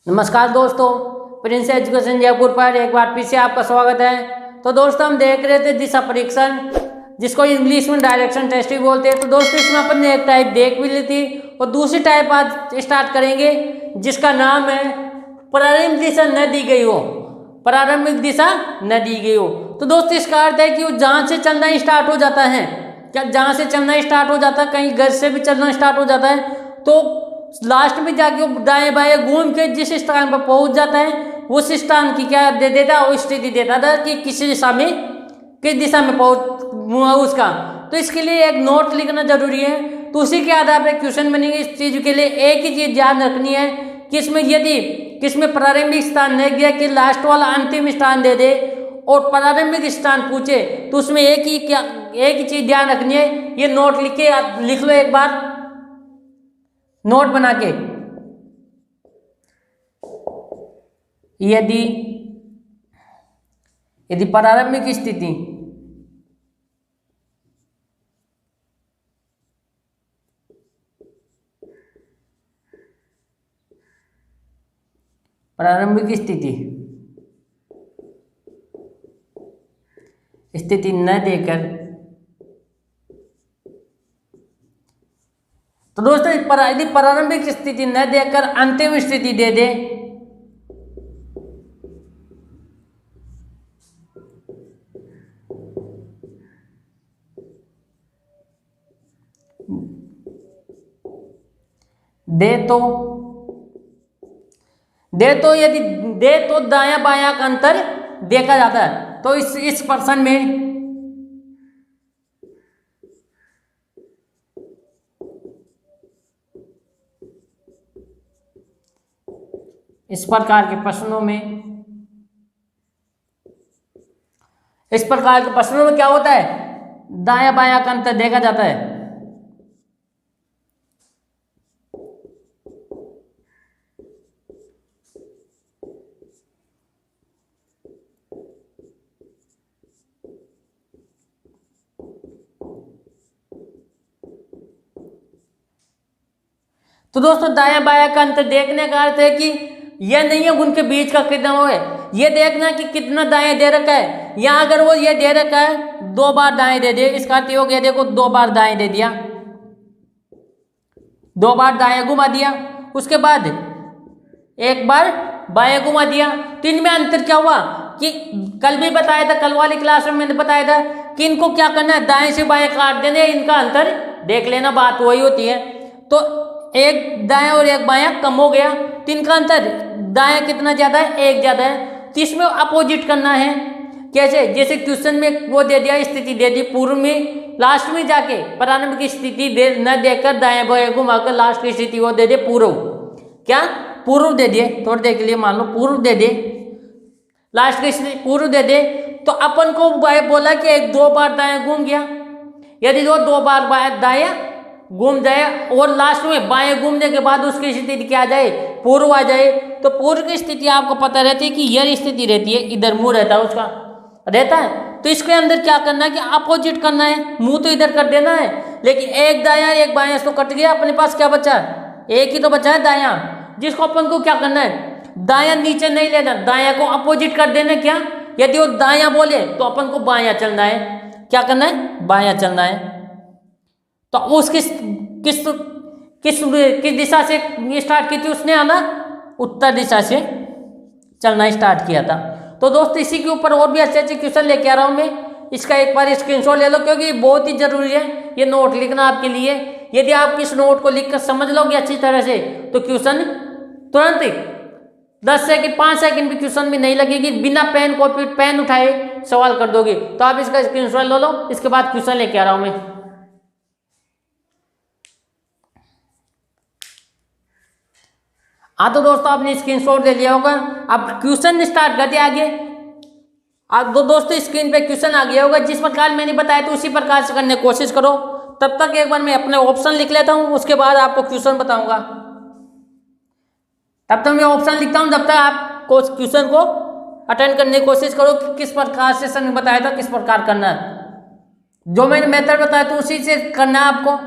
नमस्कार दोस्तों, Prince education Jaipur पर एक बार फिर से आपका स्वागत है। तो दोस्तों, हम देख रहे थे दिशा परीक्षण, जिसको इंग्लिश में डायरेक्शन टेस्ट भी बोलते हैं। तो दोस्तों, इसमें अपन ने एक टाइप देख भी ली थी और दूसरी टाइप आज स्टार्ट करेंगे, जिसका नाम है प्रारंभिक दिशा न दी गई हो। प्रारंभिक दिशा न दी गई हो। तो दोस्तों, इसका अर्थ है कि वो जहाँ से चलना स्टार्ट हो जाता है, क्या जहाँ से चलना स्टार्ट हो जाता है, कहीं घर से भी चलना स्टार्ट हो जाता है, तो लास्ट में जाके वो दाएं बाएं घूम के जिस स्थान पर पहुंच जाता है, उस स्थान की क्या दे देता, वो स्थिति देता था कि किस दिशा में, किस दिशा में पहुंच उसका। तो इसके लिए एक नोट लिखना जरूरी है। तो उसी के आधार पर क्वेश्चन बनेंगे। इस चीज के लिए एक ही चीज ध्यान रखनी है कि इसमें यदि किसमें प्रारंभिक स्थान नहीं दिया कि लास्ट वाला अंतिम स्थान दे दे और प्रारंभिक स्थान पूछे, तो उसमें एक ही चीज ध्यान रखनी है। ये नोट लिख लो एक बार, नोट बना के। यदि प्रारंभिक स्थिति स्थिति न देकर, तो दोस्तों यदि प्रारंभिक स्थिति न देकर अंतिम स्थिति दे दे, यदि दे तो दायां बायां का अंतर देखा जाता है। तो इस पर्सन में इस प्रकार के प्रश्नों में क्या होता है, दायां बायां का अंतर देखा जाता है। तो दोस्तों, दायां बायां का अंतर देखने का अर्थ है कि यह नहीं है उनके बीच का कितना वो है, ये देखना कि कितना दाएं दे रखा है। यहां अगर वो ये दे रखा है 2 बार दाएं दे दिए, इसका अर्थ हो गया देखो 2 बार दाएं दे दिया, 2 बार दाएं घुमा दिया, उसके बाद 1 बार बाएं घुमा दिया। तो इनमें अंतर क्या हुआ कि कल भी बताया था, कल वाली क्लास में मैंने बताया था कि इनको क्या करना है, दाएं से बाएं काट देना, इनका अंतर देख लेना, बात वही होती है। तो एक दायां और एक बायां कम हो गया, तो इनका अंतर दायां कितना ज्यादा है, 1 ज्यादा है। तो इसमें अपोजिट करना है। कैसे, जैसे क्वेश्चन में वो दे दिया, स्थिति दे दी पूर्व में, लास्ट में जाके प्रारंभिक स्थिति न देकर दाएं बाएं घुमाकर लास्ट की स्थिति वो दे दे पूर्व, क्या पूर्व दे दिए, थोड़ी देर के लिए मान लो पूर्व दे दे, लास्ट की स्थिति पूर्व दे दे। तो अपन को बोला कि 2 बार दाएं घूम गया, यदि वो 2 बार दाएं घूम जाए और लास्ट में बाएं घूमने के बाद उसकी स्थिति क्या आ जाए, पूर्व आ जाए। तो पूर्व की स्थिति आपको पता रहती है कि यह स्थिति रहती है, इधर मुंह रहता है उसका, रहता है। तो इसके अंदर क्या करना है कि अपोजिट करना है, मुंह तो इधर कर देना है, लेकिन एक दायां एक बायां तो कट गया, अपने पास क्या बचा, एक ही तो बचा है दायां, जिसको अपन को क्या करना है, दायां नीचे नहीं लेना, दायां को अपोजिट कर देना। क्या, यदि वो दायां बोले तो अपन को बायां चलना है, क्या करना है, बायां चलना है। तो उसकी किस दिशा से स्टार्ट की थी उसने, आना उत्तर दिशा से चलना स्टार्ट किया था। तो दोस्त, इसी के ऊपर और भी अच्छे क्वेश्चन लेके आ रहा हूं मैं, इसका एक बार स्क्रीनशॉट ले लो, क्योंकि बहुत ही जरूरी है ये नोट लिखना आपके लिए। यदि आप इस नोट को लिखकर समझ लोगे अच्छी तरह से, तो क्वेश्चन तुरंत 10 सेकंड 5 सेकंड भी क्वेश्चन भी नहीं लगेगी, बिना पेन कॉपी पेन उठाए सवाल कर दोगे। तो आप इसका स्क्रीनशॉट ले लो, इसके बाद क्वेश्चन लेके आ रहा हूं मैं। हाँ, तो दोस्तों आपने स्क्रीनशॉट ले लिया होगा। अब क्वेश्चन स्टार्ट करते आगे। अब दोस्तों स्क्रीन पे क्वेश्चन आ गया होगा, जिस प्रकार मैंने बताया तो उसी प्रकार से करने की कोशिश करो। तब तक एक बार मैं अपने ऑप्शन लिख लेता हूं, उसके बाद आपको क्वेश्चन बताऊंगा। तब तक मैं ऑप्शन लिखता हूं, जब तक आप क्वेश्चन को अटेंड करने की कोशिश करो कि किस प्रकार से सर ने बताया था किस प्रकार करना है। जो मैंने मेथड बताया तो उसी से करना है आपको।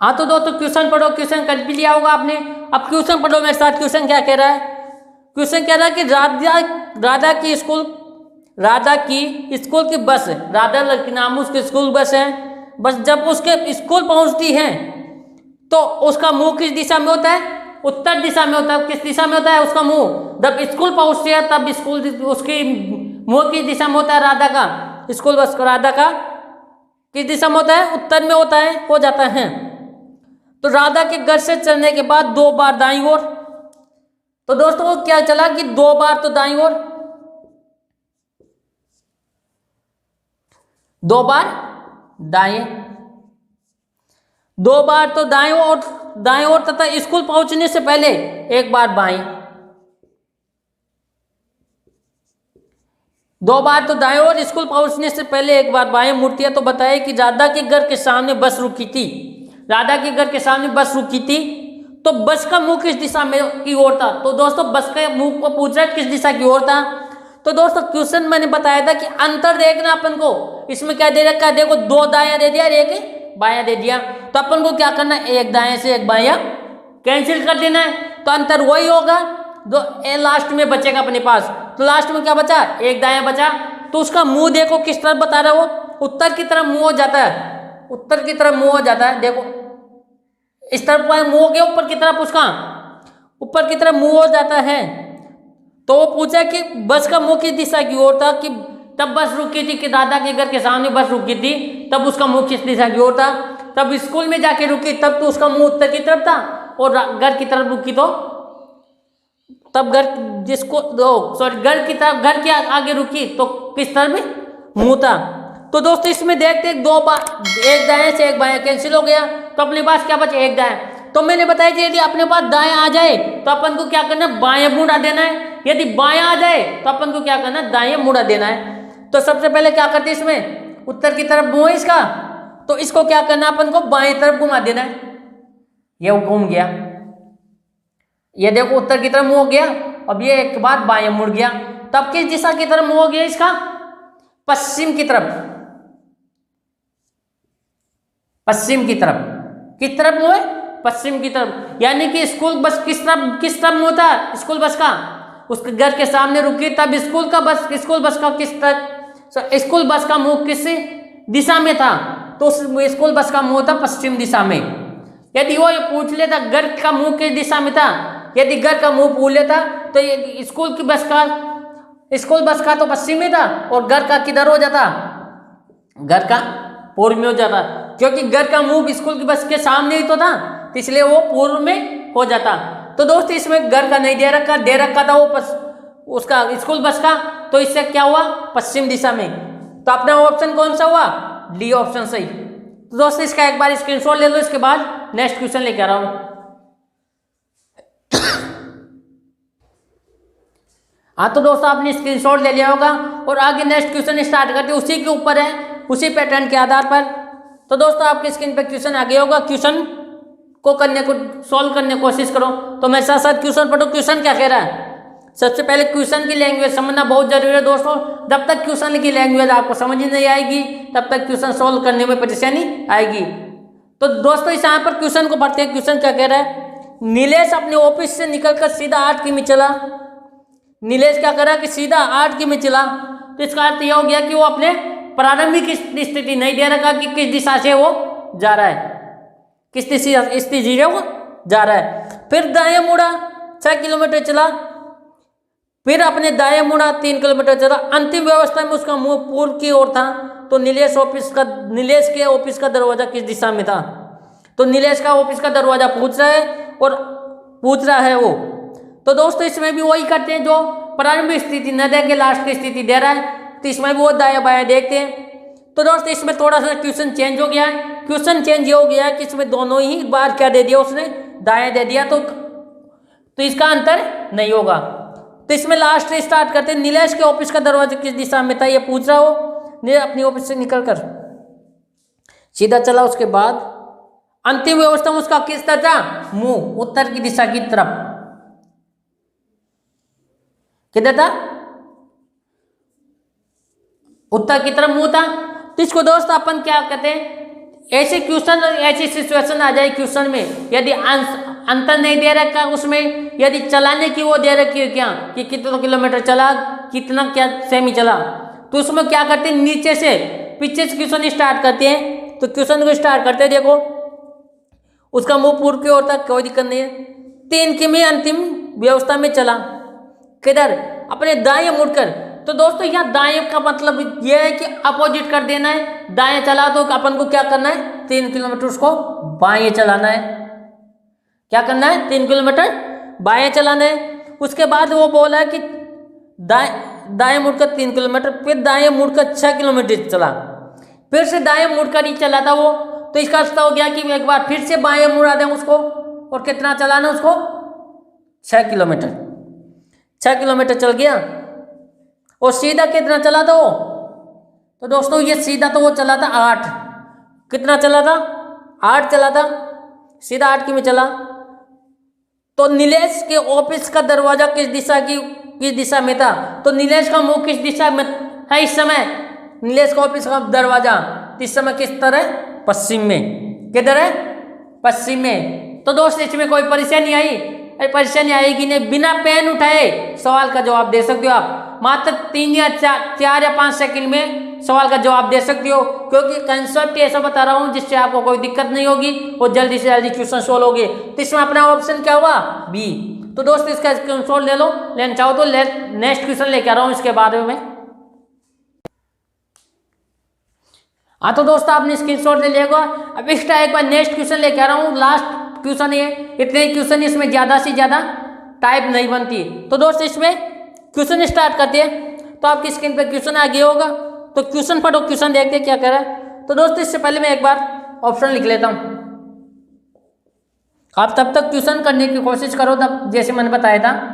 हाँ तो दोस्तों क्वेश्चन पढ़ो, क्वेश्चन कर भी लिया होगा आपने। अब क्वेश्चन पढ़ो मेरे साथ। क्वेश्चन क्या कह रहा है? क्वेश्चन कह रहा है कि राधा की स्कूल की बस, राधा लड़की नाम उसकी स्कूल बस है, बस जब उसके स्कूल पहुंचती है तो उसका मुंह किस दिशा में होता है? उत्तर दिशा में होता है। किस दिशा में होता है उसका मुंह? जब स्कूल पहुंचती है तब स्कूल उसकी मुंह किस दिशा में होता है? राधा का स्कूल बस का राधा का किस दिशा में होता है? उत्तर में होता है, हो जाता है। तो राधा के घर से चलने के बाद 2 बार दाईं ओर, तो दोस्तों क्या चला कि 2 बार तो दाईं ओर, 2 बार दाएं, 2 बार तो दाएं ओर तथा स्कूल पहुंचने से पहले 1 बार बाएं, 2 बार तो दाएं ओर, स्कूल पहुंचने से पहले 1 बार बाएं मुड़ती। तो बताया कि राधा के घर के सामने बस रुकी थी, राधा के घर के सामने बस रुकी थी, तो बस का मुंह किस दिशा में की ओर था? तो दोस्तों बस के मुंह को पूछ रहा है किस दिशा की ओर था। तो दोस्तों क्वेश्चन मैंने बताया था कि अंतर देखना अपन को। इसमें क्या दे रखा है? देखो 2 दाया दे दिया और 1 बाया दे दिया, तो अपन को क्या करना है? 1 दाएं से 1 बाया कैंसिल कर देना है, तो अंतर वही होगा। दो लास्ट में बचेगा अपने पास, तो लास्ट में क्या बचा? 1 दाया बचा। तो उसका मुंह देखो किस तरफ बता रहा है वो? उत्तर की तरफ मुंह हो जाता है, उत्तर की तरफ मुंह हो जाता है। देखो इस तरफ मुंह के ऊपर की तरफ, उसका ऊपर की तरफ मुंह हो जाता है। तो वो पूछा कि बस का मुंह किस दिशा की ओर था, कि तब बस रुकी थी, कि दादा के घर के सामने बस रुकी थी, तब उसका मुंह किस दिशा की ओर था? तब स्कूल में जाके रुकी तब तो उसका मुंह उत्तर की तरफ था, और घर की तरफ रुकी तो तब घर घर की तरफ, घर के आगे रुकी तो किस तरफ मुंह था। तो दोस्तों इसमें देखते 2 बार 1 दाएं से 1 बायां कैंसिल हो गया, तो अपने पास क्या बचे? 1 दाएं। तो मैंने बताया कि यदि अपने पास दाएं आ जाए तो अपन को क्या करना है? बायां मुड़ा देना है। यदि बायां आ जाए तो अपन को क्या करना है? दाएं मुड़ा देना है। तो सबसे पहले क्या करते हैं? इसमें उत्तर की तरफ मुंह है इसका, तो इसको क्या करना है? अपन को बाएं तरफ घुमा देना है। ये घूम गया, ये देखो उत्तर की तरफ मुंह हो गया। अब ये एक बार बाएं मुड़ गया, तब किस दिशा की तरफ मुंह हो गया इसका? पश्चिम की तरफ, पश्चिम की तरफ। किस तरफ मुंह है? पश्चिम की तरफ। यानी कि स्कूल बस किस तरफ मुंह था स्कूल बस का? उसके घर के सामने रुकी, तब स्कूल बस का किस तरफ, स्कूल बस का मुंह किस दिशा में था? तो स्कूल बस का मुंह था पश्चिम दिशा में। यदि वो पूछ लेता घर का मुंह किस दिशा में था, यदि घर का मुंह पूछ लेता तो ये स्कूल बस का तो पश्चिम में था, और घर का किधर हो जाता? घर का पूर्व में हो जाता, क्योंकि घर का मुंह स्कूल की बस के सामने ही तो था, तो इसलिए वो पूर्व में हो जाता। तो दोस्तों इसमें घर का नहीं दे रखा था वो उसका स्कूल बस का, तो इससे क्या हुआ? पश्चिम दिशा में। तो अपना ऑप्शन कौन सा हुआ? डी ऑप्शन सही। तो दोस्तों इसका एक बार स्क्रीनशॉट ले लो, इसके बाद नेक्स्ट क्वेश्चन लेके आ रहा हूं। हाँ तो दोस्तों आपने स्क्रीनशॉट ले लिया होगा, और आगे नेक्स्ट क्वेश्चन स्टार्ट करते हैं, उसी के ऊपर है, उसी पैटर्न के आधार पर। तो दोस्तों आपकी स्क्रीन पर क्वेश्चन आ गया होगा, क्वेश्चन को सॉल्व करने की कोशिश करो। तो मेरे साथ साथ क्वेश्चन पढ़ो, क्वेश्चन क्या कह रहा है। सबसे पहले क्वेश्चन की लैंग्वेज समझना बहुत जरूरी है दोस्तों। जब तक क्वेश्चन की लैंग्वेज आपको समझ नहीं आएगी तब तक क्वेश्चन सॉल्व करने में परेशानी आएगी। तो दोस्तों इस यहाँ पर क्वेश्चन को पढ़ते हैं। क्वेश्चन क्या कह रहा है? नीलेश अपने ऑफिस से निकलकर सीधा 8 किमी चला। नीलेश क्या कर रहा है कि सीधा 8 किमी चला, तो इसका अर्थ यह हो गया कि वो अपने प्रारंभिक स्थिति नहीं दे रखा कि किस दिशा से वो जा रहा है, किस स्थिति से वो जा रहा है। फिर दाएं मुड़ा 6 किलोमीटर चला, फिर अपने दाएं मुड़ा 3 किलोमीटर चला। अंतिम व्यवस्था में उसका मुंह पूर्व की ओर था। तो नीलेश के ऑफिस का दरवाजा किस दिशा में था? तो नीलेश का ऑफिस का दरवाजा पूछ रहा है वो। तो दोस्तों इसमें भी वही करते हैं, जो प्रारंभिक स्थिति न दे के लास्ट की स्थिति दे रहा है, तो इसमें भी वो दाया बाया देखते हैं। तो दोस्तों इसमें थोड़ा सा क्वेश्चन चेंज हो गया है। क्वेश्चन चेंज ये हो गया है कि इसमें दोनों ही बार क्या दे दिया उसने? दाया दे दिया, तो इसका अंतर नहीं होगा। तो इसमें लास्ट से स्टार्ट करते हैं। नीलेश के ऑफिस का दरवाजा किस दिशा में था ये पूछ रहा हो। नीलेश अपनी ऑफिस से निकलकर सीधा चला, उसके बाद अंतिम व्यवस्था में उसका किस तरफ था? मुंह उत्तर की दिशा की तरफ। किधर था? उत्तर की तरफ मुंह था। तो इसको दोस्त अपन क्या कहते हैं? ऐसे क्वेश्चन, ऐसी सिचुएशन आ जाए क्वेश्चन में, यदि अंतर नहीं दे रखा उसमें, यदि चलाने की वो दे रखी है क्या कि कितना किलोमीटर चला, कितना क्या सेमी चला, तो उसमें क्या करते हैं, नीचे से पीछे से क्वेश्चन स्टार्ट करते हैं। तो क्वेश्चन को स्टार्ट करते हैं, देखो उसका मुंह पूर्व की ओर था, कोई दिक्कत नहीं है। 3 किमी अंतिम व्यवस्था में चला, किधर, अपने दाएं मुड़कर। तो दोस्तों यहाँ दाएं का मतलब यह है कि अपोजिट कर देना है। दाएं चला तो अपन को क्या करना है, 3 किलोमीटर उसको बाएं चलाना है। क्या करना है, 3 किलोमीटर बाएं चलाना है। उसके बाद वो बोला कि दाएं मुड़कर 3 किलोमीटर, फिर दाएं मुड़कर 6 किलोमीटर चला, फिर से दाएं मुड़कर ही चला था वो। तो इसका अर्थ हो गया कि एक बार फिर से बाएं मुड़ा दें उसको, और कितना चलाना उसको, 6 किलोमीटर। 6 किलोमीटर चल गया, और सीधा कितना चला था वो, तो दोस्तों ये सीधा तो वो चला था 8, कितना चला था, 8 चला था, सीधा 8 किमी चला। तो नीलेश के ऑफिस का दरवाजा किस दिशा में था, तो नीलेश का मुंह किस दिशा में है इस समय, नीलेश का ऑफिस का दरवाजा इस समय किस तरह, पश्चिम में, किधर है, पश्चिम में। तो दोस्त इसमें कोई परेशानी आई, परेशानी आएगी नहीं, बिना पेन उठाए सवाल का जवाब दे सकते हो आप, मात्र 3 या 4 या 5 सेकंड में सवाल का जवाब दे सकते हो, क्योंकि कंसेप्ट ऐसा बता रहा हूं जिससे आपको कोई दिक्कत नहीं होगी और जल्दी से जल्दी क्वेश्चन सोल्व होगे। तो इसमें अपना ऑप्शन क्या हुआ, बी। तो दोस्त इसका स्क्रीनशॉट ले लो, लेना चाहो तो नेक्स्ट क्वेश्चन लेके आ रहा हूं इसके बारे में। हाँ तो दोस्तों आपने स्क्रीनशॉट ले लिया। अब एक्स्ट्रा एक बार नेक्स्ट क्वेश्चन लेके आ रहा हूँ, लास्ट क्वेश्चन है, इतने ही क्वेश्चन, इसमें ज़्यादा से ज़्यादा टाइप नहीं बनती। तो दोस्त इसमें क्वेश्चन स्टार्ट करते हैं। तो आपकी स्क्रीन पे क्वेश्चन आ गया होगा, तो क्वेश्चन पढ़ो, क्वेश्चन देखते हैं क्या कह रहा है। तो दोस्तों इससे पहले मैं एक बार ऑप्शन लिख लेता हूँ, आप तब तक क्वेश्चन करने की कोशिश करो, तब जैसे मैंने बताया था।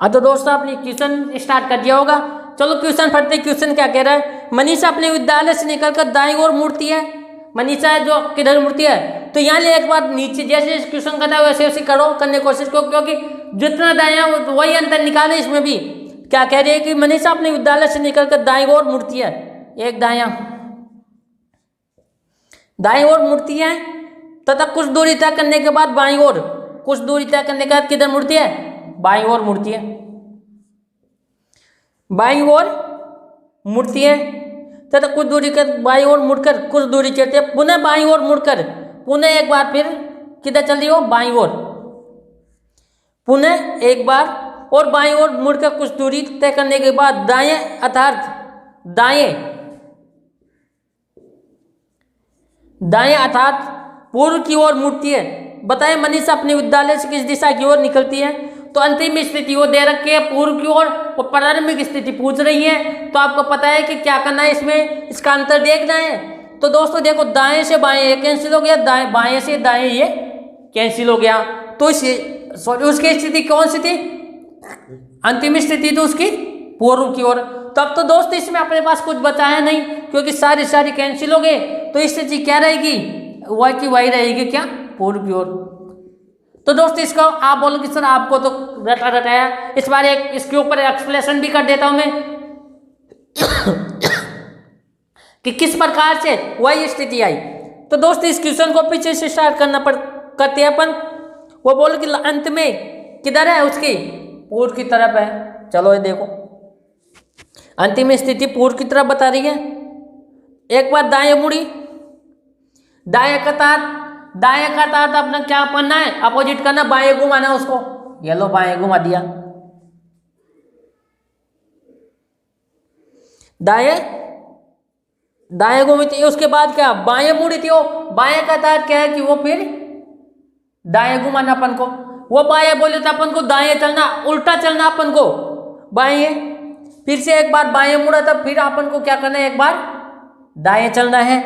हाँ तो दोस्तों आपने क्वेश्चन स्टार्ट कर दिया होगा, चलो क्वेश्चन पढ़ते हैं। क्वेश्चन क्या कह रहा है, मनीषा अपने विद्यालय से निकलकर दाईं ओर मुड़ती है। मनीषा जो किधर मुड़ती है, तो यहाँ ले एक बार नीचे, जैसे क्वेश्चन करता है वैसे वैसे करो, करने की कोशिश करो, क्योंकि जितना दायां वही अंतर निकाले। इसमें भी क्या कह रही है कि मनीषा अपने विद्यालय से निकलकर दाईं ओर मुड़ती है, एक दाईं ओर मुड़ती है, तथा कुछ दूरी तय करने के बाद बाईं ओर, कुछ दूरी तय करने के बाद किधर मुड़ती है, बाईं ओर मुड़ती है, बाईं ओर मुड़ती है, तथा कुछ दूरी कर बाईं ओर मुड़कर कुछ दूरी चलती है, पुनः बाईं ओर मुड़कर, पुनः एक बार फिर किधर चल रही हो, बाईं ओर, पुनः एक बार और बाईं ओर मुड़कर कुछ दूरी तय करने के बाद दाएं, अर्थात दाएं अर्थात पूर्व की ओर मुड़ती है। बताएं मनीषा अपने विद्यालय से किस दिशा की ओर निकलती है, तो अंतिम स्थिति वो दे रखी है पूर्व की ओर, और प्रारंभिक स्थिति पूछ रही है। तो आपको पता है कि क्या करना है, इसमें इसका अंतर देखना है। तो दोस्तों देखो, दाएं से बाएं ये कैंसिल हो गया, दाएं बाएं से दाएं ये कैंसिल हो गया, तो सॉरी उसकी स्थिति कौन सी थी, अंतिम स्थिति तो उसकी पूर्व की ओर। तब तो दोस्त इसमें अपने पास कुछ बचाया नहीं, क्योंकि सारी कैंसिल हो गए, तो स्थिति क्या रहेगी, वही की वही रहेगी, क्या, पूर्व की ओर। तो दोस्त इसको आप बोलोगे सर आपको तो रटाया, इस बार एक इसके ऊपर एक्सप्लेनेशन भी कर देता हूं मैं कि किस प्रकार से वही स्थिति आई। तो दोस्त इस क्वेश्चन को पीछे से स्टार्ट करते हैं अपन। वो बोलो कि अंत में किधर है, उसकी पूर्व की तरफ है। चलो ये देखो, अंतिम स्थिति पूर्व की तरफ बता रही है। एक बार दाएं मुड़ी, दाएं का तार अपना क्या पढ़ना है, अपोजिट करना, बाएं घुमाना उसको, ये लो बाएं घुमा दिया, दाएं घूमी थी। उसके बाद क्या, बाएं मुड़ी थी, वो बाएं का तार क्या है कि वो फिर दाएं घुमाना अपन को, वो बाएं बोले तो अपन को दाएं चलना, उल्टा चलना अपन को, बाएं फिर से एक बार बाएं मुड़ा था, फिर अपन को क्या करना है, एक बार दाएं चलना है।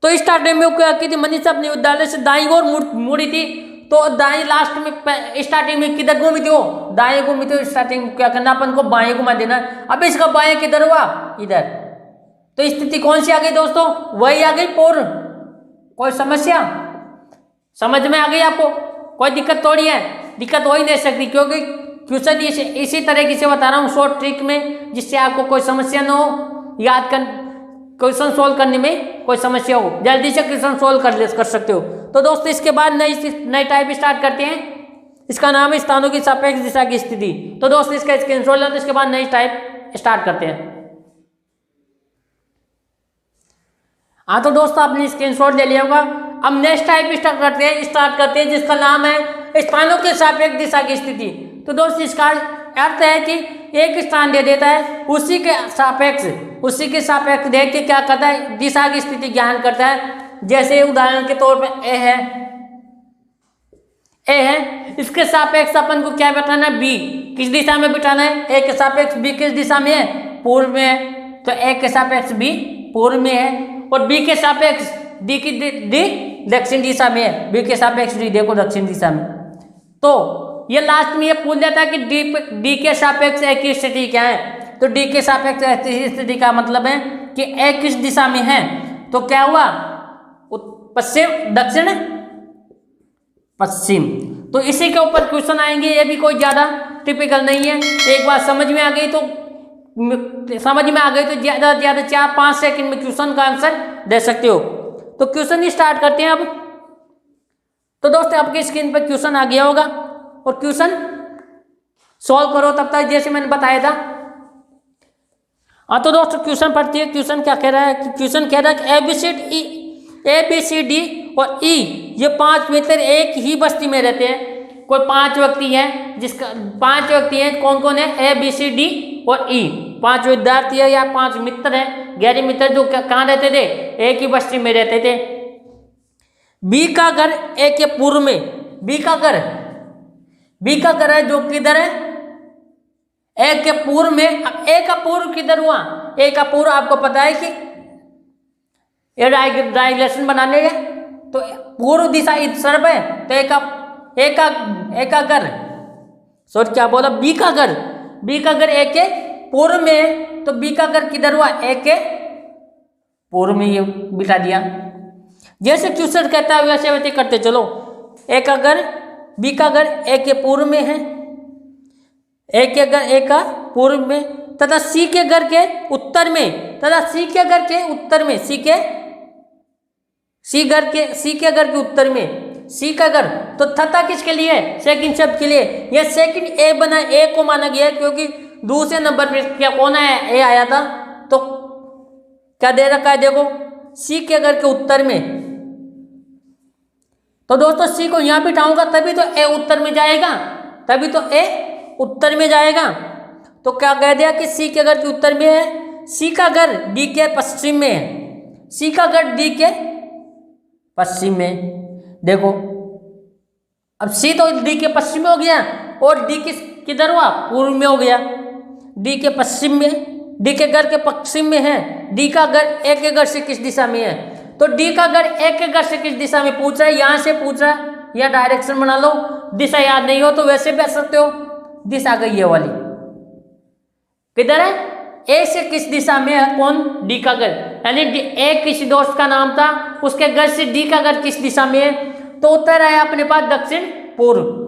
तो स्टार्टिंग में क्या की थी, मनीषा अपने विद्यालय से दाईं ओर मुड़ी थी, तो दाएं लास्ट में स्टार्टिंग में किधर घूमी थी, वो दाएं घूमी थी। स्टार्टिंग में क्या करना, अपन को बाएं घुमा देना। अब इसका बाएं किधर हुआ, इधर। तो स्थिति कौन सी आ गई दोस्तों, वही आ गई पूर्व। कोई समस्या समझ में आ गई आपको, कोई दिक्कत थोड़ी है, दिक्कत हो ही नहीं सकती, क्योंकि क्वेश्चन इसी तरीके से बता रहा हूँ शॉर्ट ट्रिक में, जिससे आपको कोई समस्या न हो, याद कर क्वेश्चन सोल्व करने में कोई समस्या हो, जल्दी से क्वेश्चन सोल्व कर सकते हो। तो दोस्तों इसके बाद नई टाइप स्टार्ट करते हैं, इसका नाम है स्थानों की सापेक्ष दिशा की स्थिति। तो दोस्तों इसका स्क्रीनशॉट लो, तो इसके बाद नई टाइप स्टार्ट करते हैं। हाँ तो दोस्तों आपने स्क्रीनशॉट ले लिया होगा। अब नेक्स्ट टाइप स्टार्ट करते हैं जिसका नाम है स्थानों के सापेक्ष दिशा की स्थिति। तो दोस्तों इसका अर्थ है कि एक स्थान दे देता है, उसी के सापेक्ष देख के क्या करता है, दिशा की स्थिति ज्ञान करता है। जैसे उदाहरण के तौर पर ए है, इसके सापेक्ष अपन को क्या बिठाना है, बी किस दिशा में बिठाना है, ए के सापेक्ष बी किस दिशा में है, पूर्व में है, तो ए के सापेक्ष बी पूर्व में है, और बी के सापेक्ष डी दक्षिण दिशा में है, बी के सापेक्ष डी देखो दक्षिण दिशा में। तो ये लास्ट में ये पूछ लेता है कि डी के सापेक्ष ए की स्थिति क्या है। तो डी के सापेक्ष ए स्थिति का मतलब है कि ए किस दिशा में है, तो क्या हुआ, पश्चिम दक्षिण पश्चिम। तो इसी के ऊपर क्वेश्चन आएंगे, ये भी कोई ज्यादा टिपिकल नहीं है। एक बार समझ में आ गई तो ज्यादा से ज्यादा 4-5 सेकंड में क्वेश्चन का आंसर दे सकते हो। तो क्वेश्चन ही स्टार्ट करते हैं अब। तो दोस्तों आपकी स्क्रीन पर क्वेश्चन आ गया होगा, और क्वेश्चन सॉल्व करो तब तक, जैसे मैंने बताया था। हाँ तो दोस्तों क्वेश्चन पढ़ती है। क्वेश्चन क्या कह रहा है, क्वेश्चन कह रहा है कि ए बी सी डी और ई ये 5 मित्र एक ही बस्ती में रहते हैं। कोई 5 व्यक्ति हैं, जिसका 5 व्यक्ति हैं, कौन कौन है, ए बी सी डी और ई। 5 विद्यार्थी है या 5 मित्र हैं, गहरे मित्र, जो कहाँ रहते थे, एक ही बस्ती में रहते थे। बी का घर ए के पूर्व में, बी का घर है जो किधर है, ए के पूर्व में। अब ए का पूर्व किधर हुआ, ए का पूर्व आपको पता है कि ये डायग्रेशन बनाने है, तो पूर्व दिशा इस तरफ है, तो ए का घर सॉरी क्या बोला, बी का घर ए के पूर्व में है, तो बी का घर किधर हुआ, ए के पूर्व में, ये बिठा दिया। जैसे क्वेश्चन कहता है वैसे वैसे करते चलो। ए का घर बी का घर ए के पूर्व में है, ए के घर ए का पूर्व में, तथा सी के घर के उत्तर में, सी के घर के उत्तर में, सी के घर के उत्तर में, सी का घर। तो तथा किसके लिए, सेकंड शब्द के लिए। यह सेकंड ए बना, ए को माना गया है क्योंकि दूसरे नंबर पे क्या कौन आया, ए आया था। तो क्या दे रखा है देखो, सी के घर के उत्तर में। तो दोस्तों सी को यहां बिठाऊंगा तभी तो ए उत्तर में जाएगा, तो क्या कह दिया कि सी के घर के उत्तर में है, सी का घर डी के पश्चिम में है, सी का घर डी के पश्चिम में। देखो अब सी तो डी के पश्चिम में हो गया, और डी किधर हुआ, पूर्व में हो गया। डी के पश्चिम में, डी के घर के पश्चिम में है, डी का घर ए के घर से किस दिशा में है। तो डी का घर ए के घर से किस दिशा में पूछ रहा है, यहां से पूछ रहा है, या डायरेक्शन बना लो। दिशा याद नहीं हो तो वैसे भी कर सकते हो, दिशा गई ये वाली किधर है, ए से किस दिशा में है, कौन, डी का घर। यानी ए किसी दोस्त का नाम था, उसके घर से डी का घर किस दिशा में है, तो उत्तर आया अपने पास दक्षिण पूर्व।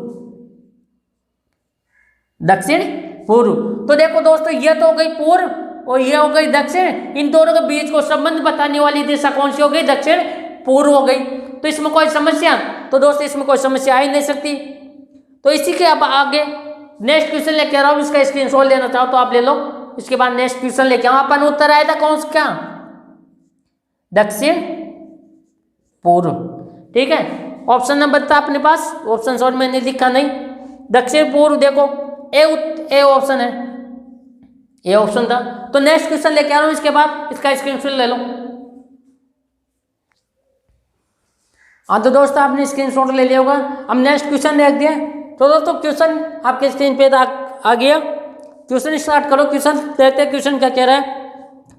तो देखो दोस्तों ये तो हो गई पूर्व और ये हो गई दक्षिण, इन दोनों के बीच को संबंध बताने वाली दिशा कौन सी हो गई, दक्षिण पूर्व हो गई। तो इसमें कोई समस्या, तो दोस्तों इसमें कोई समस्या आ ही नहीं सकती। तो इसी के अब आगे नेक्स्ट क्वेश्चन लेके आ रहा हूँ, इसका स्क्रीनशॉट लेना चाहो तो आप ले लो। इसके बाद नेक्स्ट क्वेश्चन लेके आओ, अपन उत्तर आया था कौन सा, क्या, दक्षिण पूर्व। ठीक है, ऑप्शन नंबर था अपने पास, ऑप्शन शॉर्ट मैंने लिखा नहीं, दक्षिण पूर्व। देखो ए ऑप्शन है, ए ऑप्शन था। तो नेक्स्ट क्वेश्चन लेके आ रहा हूं, इसके बाद इसका स्क्रीनशॉट ले लो। हाँ तो दोस्तों आपने स्क्रीनशॉट ले लिया होगा। अब नेक्स्ट क्वेश्चन देख दिया। तो दोस्तों क्वेश्चन आपके स्क्रीन पे आ गया। क्वेश्चन स्टार्ट करो। क्वेश्चन देखते हैं क्वेश्चन क्या कह रहा है।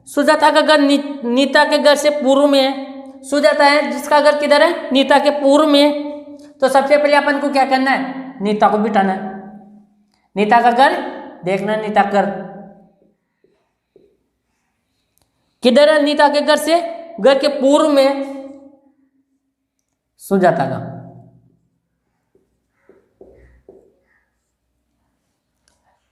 सुजाता का घर नीता के घर से पूर्व में है। सुजाता है जिसका घर किधर है, नीता के पूर्व में है। तो सबसे पहले अपन को क्या करना है, नीता को बिठाना है। नीता का घर देखना, नीता का घर किधर है, नीता के घर से घर के पूर्व में सुजाता का।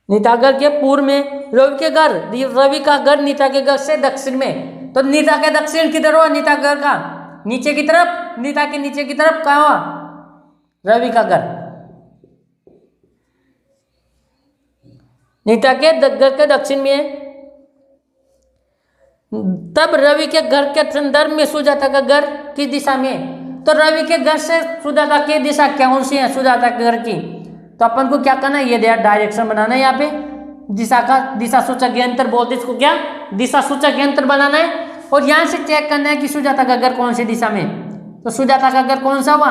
नीता घर के पूर्व में रवि के घर, रवि का घर नीता के घर से दक्षिण में। तो नीता के दक्षिण किधर हुआ, नीता घर का नीचे की तरफ, नीता के नीचे की तरफ कहाँ हुआ, रवि का घर। नीता के घर के दक्षिण में है। तब रवि के घर के संदर्भ में सुजाता का घर किस दिशा में। तो रवि के घर से सुजाता की दिशा कौन सी है, सुजाता के घर की। तो अपन को क्या करना है, ये डायरेक्शन बनाना है। यहाँ पे दिशा का दिशा सूचक यंत्र बोलते इसको, क्या दिशा सूचक यंत्र बनाना है। और यहाँ से चेक करना है कि सुजाता का घर कौन सी दिशा में। तो सुजाता का घर कौन सा हुआ,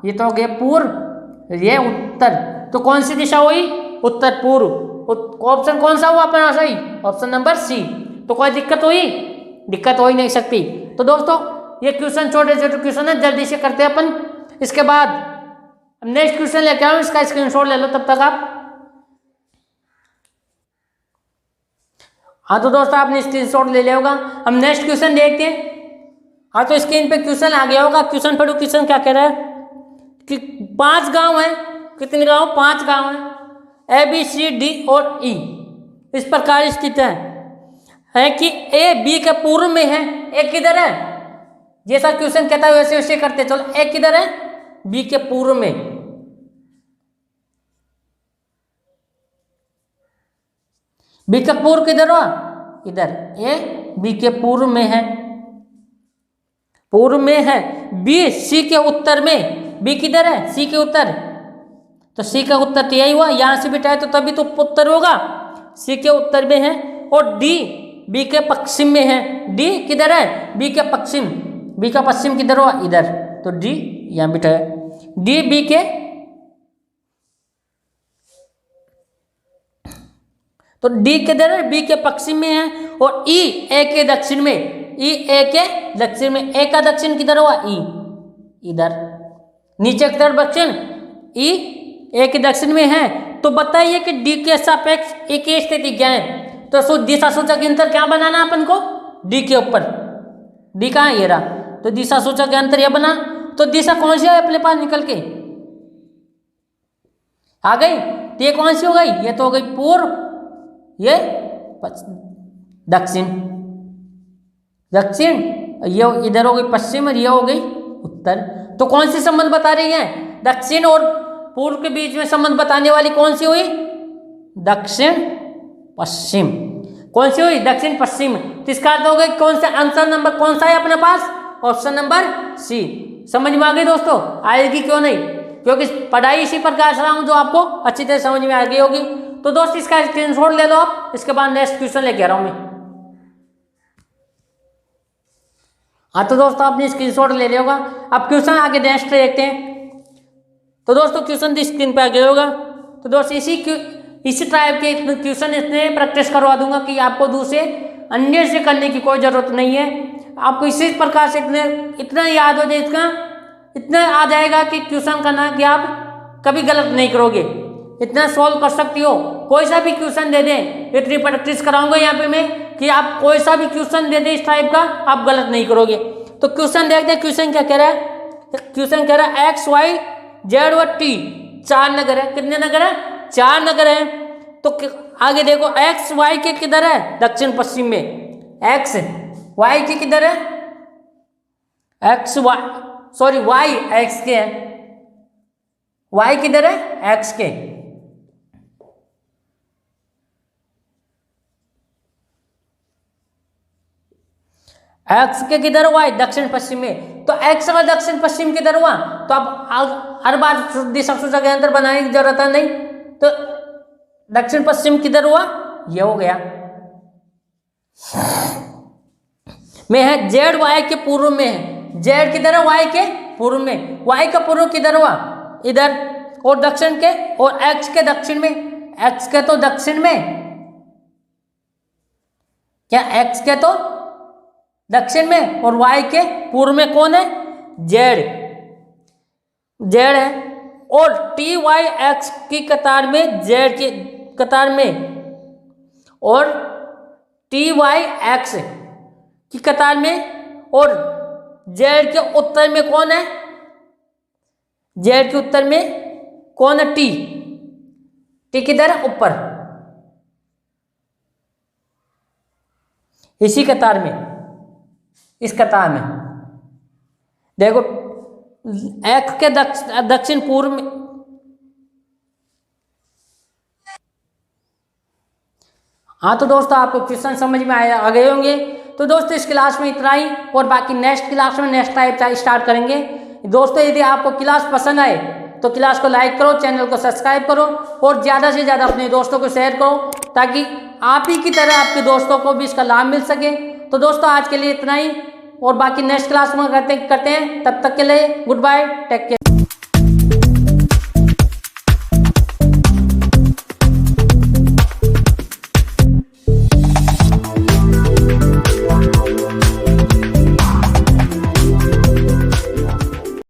ये तो हो गया पूर्व, ये उत्तर। तो कौन सी दिशा हुई, उत्तर पूर्व। ऑप्शन कौन सा हुआ अपना सही, ऑप्शन नंबर सी। तो कोई दिक्कत हुई, दिक्कत हो ही नहीं सकती। तो दोस्तों ये क्वेश्चन छोटे छोटे क्वेश्चन है, जल्दी से करते हैं अपन। इसके बाद नेक्स्ट क्वेश्चन लेके आओ, इसका स्क्रीनशॉट ले लो तब तक आप। हाँ तो दोस्तों आपने स्क्रीनशॉट ले लिया होगा। हम नेक्स्ट क्वेश्चन देखते हैं। हाँ तो स्क्रीन पे क्वेश्चन आ गया होगा। क्वेश्चन पढ़ो, क्वेश्चन क्या कह रहा है कि 5 गांव है। कितने गांव, 5 गांव है। ए बी सी डी और ई इस प्रकार स्थित है कि ए बी के पूर्व में है। ए किधर है, जैसा क्वेश्चन कहता है वैसे वैसे करते चलो। ए किधर है, बी के पूर्व में। बी का पूर्व किधर हुआ, इधर। ए बी के पूर्व में है, पूर्व में है। बी सी के उत्तर में, बी किधर है, सी के उत्तर। तो सी का उत्तर तो यही हुआ, यहां से बिठाए तो तभी तो उत्तर होगा। सी के उत्तर में है। और डी बी के पश्चिम में है। डी किधर है, बी के पश्चिम। बी का पश्चिम किधर हुआ, इधर। तो डी यहां बिठाया। डी बी के, तो डी किधर है, बी के पश्चिम में है। और ई ए के दक्षिण में, ई ए के दक्षिण में। ए का दक्षिण किधर हुआ, ई इधर। नीचे की तरफ दक्षिण, ई ए के दक्षिण में है। तो बताइए कि डी के सापेक्ष ए की स्थिति क्या है। तो दिशा सूचक यंत्र क्या बनाना अपन को, डी के ऊपर। डी कहाँ है, ये रहा। तो दिशा सूचक यंत्र ये बना। तो दिशा कौन सी है अपने पास निकल के आ गई। तो ये कौन सी हो गई, ये तो हो गई पूर्व, ये दक्षिण। दक्षिण ये इधर हो गई पश्चिम और ये हो गई उत्तर। तो कौन सी संबंध बता रही है, दक्षिण और पूर्व के बीच में संबंध बताने वाली कौन सी हुई, दक्षिण पश्चिम। कौन सी हुई, दक्षिण पश्चिम। तो इसका अर्थ हो गया कौन सा आंसर नंबर कौन सा है अपने पास, ऑप्शन नंबर सी। समझ में आ गई दोस्तों, आएगी क्यों नहीं, क्योंकि पढ़ाई इसी प्रकार से रहा हूं जो आपको अच्छी तरह समझ में आ गई होगी। तो दोस्त इसका स्क्रीनशॉट ले लो आप। इसके बाद नेक्स्ट क्वेश्चन लेके आ रहा हूं मैं। हाँ तो दोस्तों आपने स्क्रीनशॉट ले लिया होगा। अब क्वेश्चन आगे नेक्स्ट देखते हैं। तो दोस्तों क्वेश्चन स्क्रीन पे आ गया होगा। तो दोस्त इसी टाइप के क्वेश्चन इतने प्रैक्टिस करवा दूंगा कि आपको दूसरे अन्य से करने की कोई जरूरत नहीं है। आपको इसी प्रकार से इतना याद हो जाए, इतना आ जाएगा कि क्वेश्चन करना कि आप कभी गलत नहीं करोगे। इतना सॉल्व कर सकती हो, कोई सा भी क्वेश्चन दे दें। इतनी प्रैक्टिस कराऊंगा यहाँ पे मैं कि आप कोई सा भी क्वेश्चन दे दें इस टाइप का, आप गलत नहीं करोगे। तो क्वेश्चन देखते हैं, क्वेश्चन क्या कह रहा है। क्वेश्चन कह रहा है एक्स वाई जेड और टी 4 नगर है। कितने नगर है, 4 नगर है। तो आगे देखो एक्स वाई के किधर है, दक्षिण पश्चिम में। एक्स वाई के किधर है, X Y sorry Y X के है। वाई किधर है, एक्स के। एक्स के किधर हुआ है, दक्षिण पश्चिम में। तो एक्स का दक्षिण पश्चिम किधर हुआ, तो अब हर बार दिशा सूचक यंत्र बनाने की जरूरत है नहीं। तो दक्षिण पश्चिम किधर हुआ, ये हो गया में है। जेड वाई के पूर्व में है। जेड किधर है, वाई के पूर्व में। वाई का पूर्व किधर हुआ, इधर। और दक्षिण के, और एक्स के दक्षिण में। एक्स के तो दक्षिण में क्या एक्स के तो दक्षिण में और वाई के पूर्व में कौन है? जेड, जेड है। और टी वाई एक्स की कतार में, जेड की कतार में, और टी वाई एक्स की कतार में और जेड के उत्तर में कौन है? जेड के उत्तर में कौन है? टी। टी किधर है? ऊपर, इसी कतार में, इस कतार में देखो, एक्स के दक्षिण पूर्व में। हाँ तो दोस्तों आपको क्वेश्चन समझ में आ गए होंगे। तो दोस्तों इस क्लास में इतना ही, और बाकी नेक्स्ट क्लास में नेक्स्ट टाइप स्टार्ट करेंगे। दोस्तों यदि आपको क्लास पसंद आए तो क्लास को लाइक करो, चैनल को सब्सक्राइब करो, और ज़्यादा से ज़्यादा अपने दोस्तों को शेयर करो, ताकि आप ही की तरह आपके दोस्तों को भी इसका लाभ मिल सके। तो दोस्तों आज के लिए इतना ही, और बाकी नेक्स्ट क्लास में करते हैं। तब तक के लिए गुड बाय, टेक केयर।